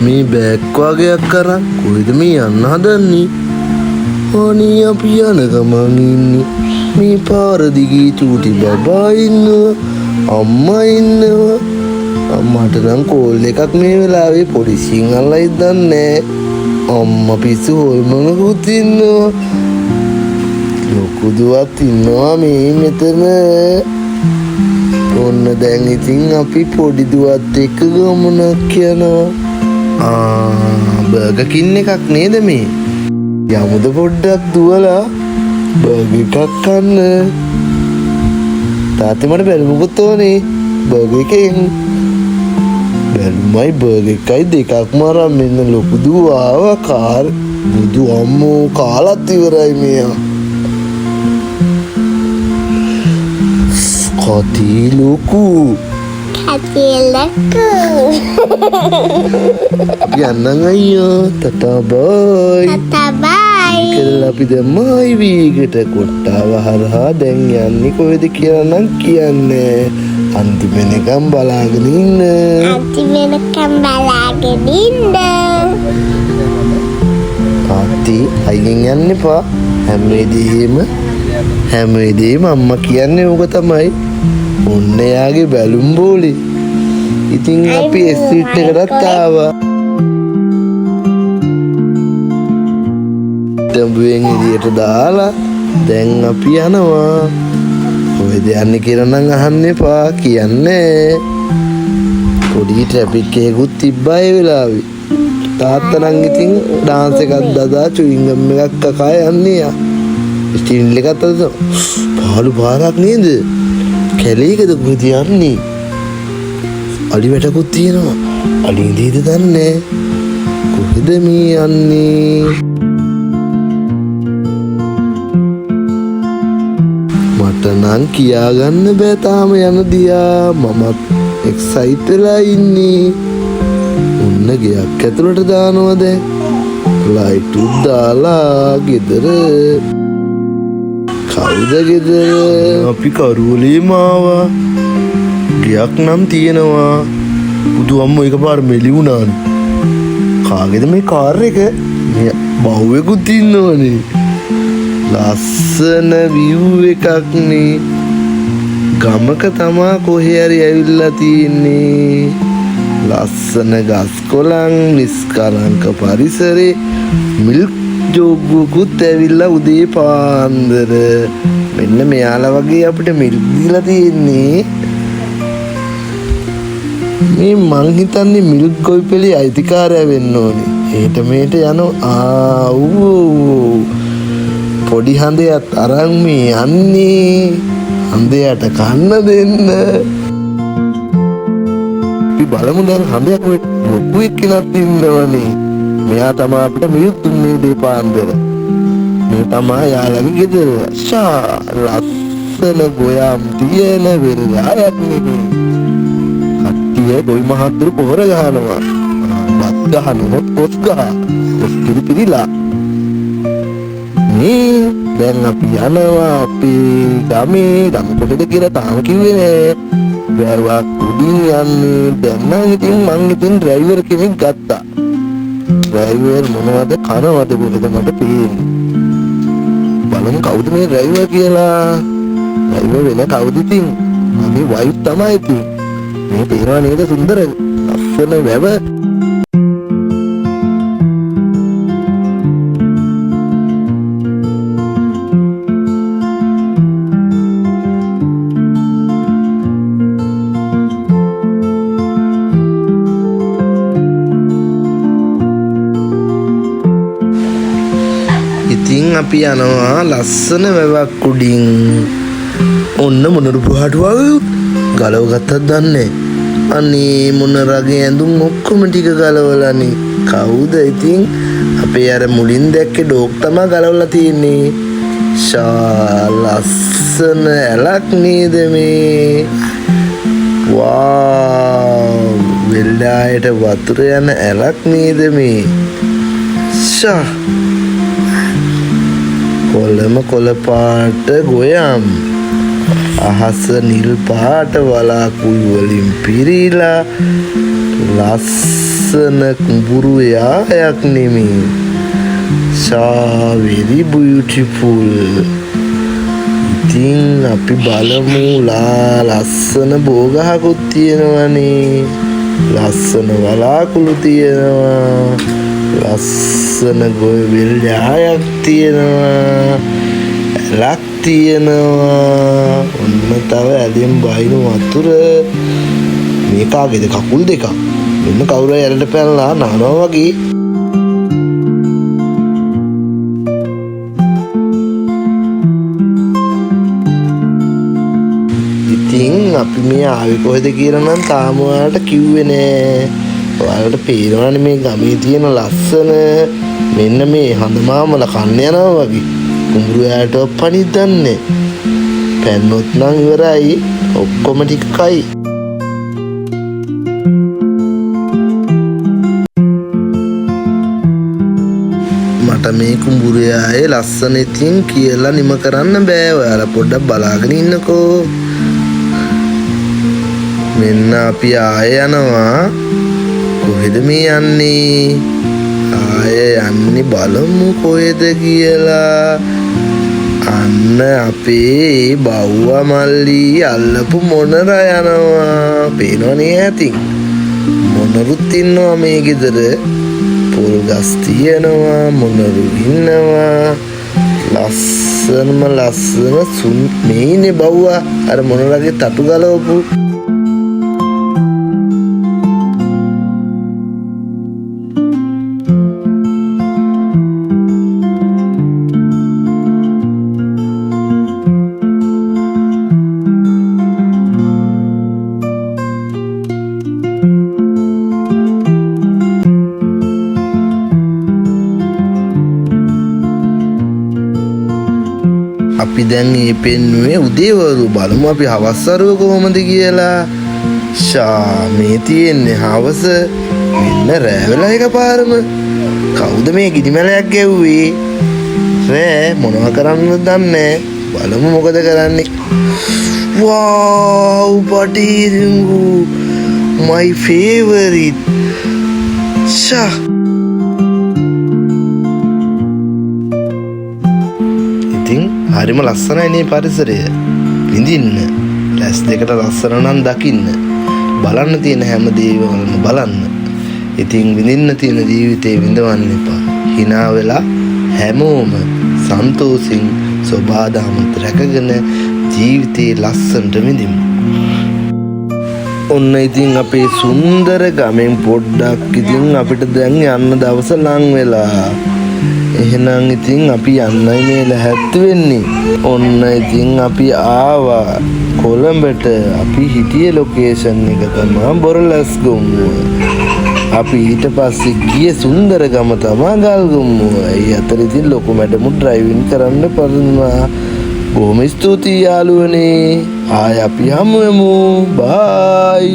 මේ බෑග් වගේක් කරන් කොහෙද මේ යන්න හදන්නේ? අනේ අපි යන ගමන් ඉන්නේ මේ පාර දිගේ චූටි බබා ඉන්නවා, අම්මා ඉන්නවා. අම්මාට නම් කෝල් එකක් මේ වෙලාවේ පොලිසියෙන් අල්ලයි දන්නේ. අම්මා පිස්සු හොල්මනකුත් ඉන්නවා. ලොකු දුවත් ඉන්නවා මේ මෙතන. ඔන්න දැන් ඉතින් අපි පොඩි දුවත් එක්ක ගමනක් යනවා. බර්ගර් කින් එකක් නේද මේ? යමුද පොඩ්ඩක් දුවලා බර්ගර් එකක් කන්න. තාත්තේ මට බැලුමකුත් ඕනේ බර්ගර් එකෙන්. බැලුමයි බර්ගර් එකයි දෙකක්ම අරන් මෙන්න ලොකු දුවාව කාර්. බුදු අම්මෝ කාලත් ඉවරයි මෙයා. කති ලොකු. යන්නම් අයියා. ටටා බයි. කියලා අපි දැන් මයිවීකට කොට්ටාව හරහා දැන් යන්නේ කොහෙද කියලා නම් කියන්නේ. අන්තිම වෙනකම් බලාගෙන ඉන්න. තාත්ති අයියෙන් යන්න එපා. හැම වෙලේම අම්මා කියන්නේ ඕක තමයි. ඔන්න එයාගේ බැලුම් බෝලේ. ඉතින් අපි ස්ට්‍රීට් එකටත් ආවා. තඹුවෙන් එළියට දාලා දැන් අපි යනවා. කොහෙද යන්නේ කියලා නම් අහන්න එපා කියන්නේ. පොඩි ට්‍රැෆික් එකකුත් තිබ්බා ඒ වෙලාවේ. තාත්තා නම් ඉතින් ඩාන්ස් එකක් දදා චුයින්ගම් එකක් කකා යන්නේ. ස්ටිල් එකත් අද පාළු පාරක් නේද? කැලේකද කොහෙද යන්නේ? අලි වැටකුත් තියෙනවා. අලි ඉඳීද දන්නේ. කොහෙද මේ යන්නේ? මට නම් කියාගන්න බෑ තාම යන දියා. මමත් එක්සයිට් වෙලා ඉන්නේ. ඔන්න ගෙයක් ඇතුළට දානවා දැන්. ලයිට් උත් දාලා ගෙදර. කවුද ගෙදර? අපි කරුවලේම ආවා. ගෙයක් නම් තියෙනවා. බුදු අම්මෝ එකපාර මෙලි වුණානේ. කාගේද මේ කාර් එක? මේ බහුවෙකුත් ඉන්නවනේ. ලස්සන view එකක් නේ. ගමක තමා කොහේ හරි ඇවිල්ලා තියෙන්නේ. ලස්සන ගස් කොළන්, නිස්කලංක පරිසරේ, මිල්ක් ජෝගුකුත් ඇවිල්ලා උදේ පාන්දර. මෙන්න මෙයාලා වගේ අපිට මිල්ක් දීලා තියෙන්නේ. මේ මං හිතන්නේ මිල්ක් ගොවිපළේ අයිතිකාරයා වෙන්න ඕනේ. ඒට මේට යනවා. පොඩි හඳයත් අරන් මේ යන්නේ. හඳයට කන්න දෙන්න. අපි බලමු දැන් හඳයක් ලොකු එක්කෙනෙක් ඉන්නවනේ. මෙයා තමයි අපිට මිල්ක් දුන්නේ දීපාන්දර. මේ තමයි යාළගේ ගෙදර. ලස්සන ගොයම් තියෙන වෙලාවක් නෙමෙයි. කට්ටිය ගොවි මහත්තුරු පොහොර ගහනවා. බත් ගහනොත් කොස් ගහ. කොස් පිරිලා. මේ දැන් අපි යනවා අපේ ගමේ. ගම කොහෙද කියලා තාම කිව්වේ නෑ. වැවක් උඩින් යන්නේ. දැන් නම් ඉතින් මං ඩ්‍රයිවර් කෙනෙක් ගත්තා. ඩ්‍රයිවර් මොනවද කනවද කොහෙද මට පේන්නේ. බලමු කවුද මේ ඩ්‍රයිවර් කියලා. ඩ්‍රයිවර් වෙන කවුද ඉතින්? මගේ වයිෆ් තමයි ඉතින්. මේ පේනවා නේද සුන්දර ලස්සන වැව. ඉතින් අපි යනවා ලස්සන වැවක් උඩින්. ඔන්න මොනරු පුහාටුවක් ගලව ගත්තත් දන්නේ. අනේ මොන රගේ ඇඳුම් ඔක්කොම ටික ගලවලානේ. කවුද ඉතින්? අපේ අර මුලින් දැක්කේ ඩොග් තමයි ගලවලා තියෙන්නේ. ලස්සන ඇලක් නේද මේ? වාව්! වෙල්ඩායට වතුර යන ඇලක් නේද මේ? කොළම කොළ පාට ගොයම්. අහස නිල් පාට වලාකුළු වලින් පිරීලා ලස්සන කුඹුරු යායක් නෙමේ. very beautiful. ඉතින් අපි බලමු ලස්සන බෝගහකුත් තියෙනවනේ. ලස්සන වලාකුළු තියෙනවා. ලස්සන ගොවිවිල් යායක් තියෙනවා. ඇලක් තියෙනවා. ඔන්න තව ඇලෙන් බහිනු වතුර. මේ කාගේද කකුල් දෙකක්. මෙන්න කවුරු ඇරට පැනලා නානවා වගේ. ඉතින් අපි මේ ආවේ කොහෙද කියලා නම් තාම ඔයාලට කිව්වේ නෑ. ඔයාලට පේනවනේ මේ ගමේ තියෙන ලස්සන මෙන්න මේ හඳමාමල කන්න යනවා වගේ. කුඹුරු යාට පණිද්දන්නේ. පැන්නොත් නම් ඉවරයි. ඔක්කොම ටික කයි. මට මේ කුඹුරු යායේ ලස්සන ඉතින් කියලා නිම කරන්න බෑ. ඔයාලා පොඩ්ඩක් බලාගෙන ඉන්නකෝ. මෙන්න අපි ආයේ යනවා. කොහෙද මේ යන්නේ? ආයේ යන්නේ බලමු කොහෙද කියලා. අන්න අපේ බව්වා මල්ලි අල්ලපු මොනර යනවා. පේනවනේ ඇතින්. මොනරුත් ඉන්නවා මේ ගෙදර. පොල් ගස් තියෙනවා. මොනරු ඉන්නවා. ලස්සනම ලස්සන සුන් මේ ඉන්නේ බව්වා. අර මොනරගේ තටු ගලවපු. අපි දැන් මේ පෙන්නුවේ උදේවරු. බලමු අපි හවස්වරුව කොහොමද කියලා. මේ තියෙන්නේ හවස. මෙන්න රෑ වෙලා එකපාරම. කවුද මේ ගිනිමැලයක් ගැව්වේ? රෑ මොනවා කරන්නද දන්නේ. බලමු මොකද කරන්නේ. wow පටිරුඟු my favorite. හරිම ලස්සනයි නේ පරිසරය. විඳින්න. ලැස් දෙකට ලස්සන නම් දකින්න. බලන්න තියෙන හැම දේවලම බලන්න. ඉතින් විඳින්න තියෙන ජීවිතේ විඳවන්න එපා. hina වෙලා හැමෝම සන්තෝෂින් සබාදාමත් රැකගෙන ජීවිතේ ලස්සනට විඳිමු. ඔන්න ඉතින් අපේ සුන්දර ගමෙන් පොඩ්ඩක් ඉතින් අපිට දැන් යන්න දවස ලං වෙලා. එහෙනම් ඉතින් අපි යන්නයි මේ ලැහැත් වෙන්නේ. ඔන්න ඉතින් අපි ආවා කොළඹට. අපි හිටියේ ලොකේෂන් එක තමයි බොරලැස්ගමුව. අපි ඊට පස්සේ ගියේ සුන්දර ගම තමයි ගල්ගමුව. ඒ අතර ඉතින් ලොකු මැඩමු ඩ්‍රයිවිං කරන්න පරනවා. බොහොම ස්තුතියි යාළුවනේ. ආයි අපි හමු වෙමු. බයි.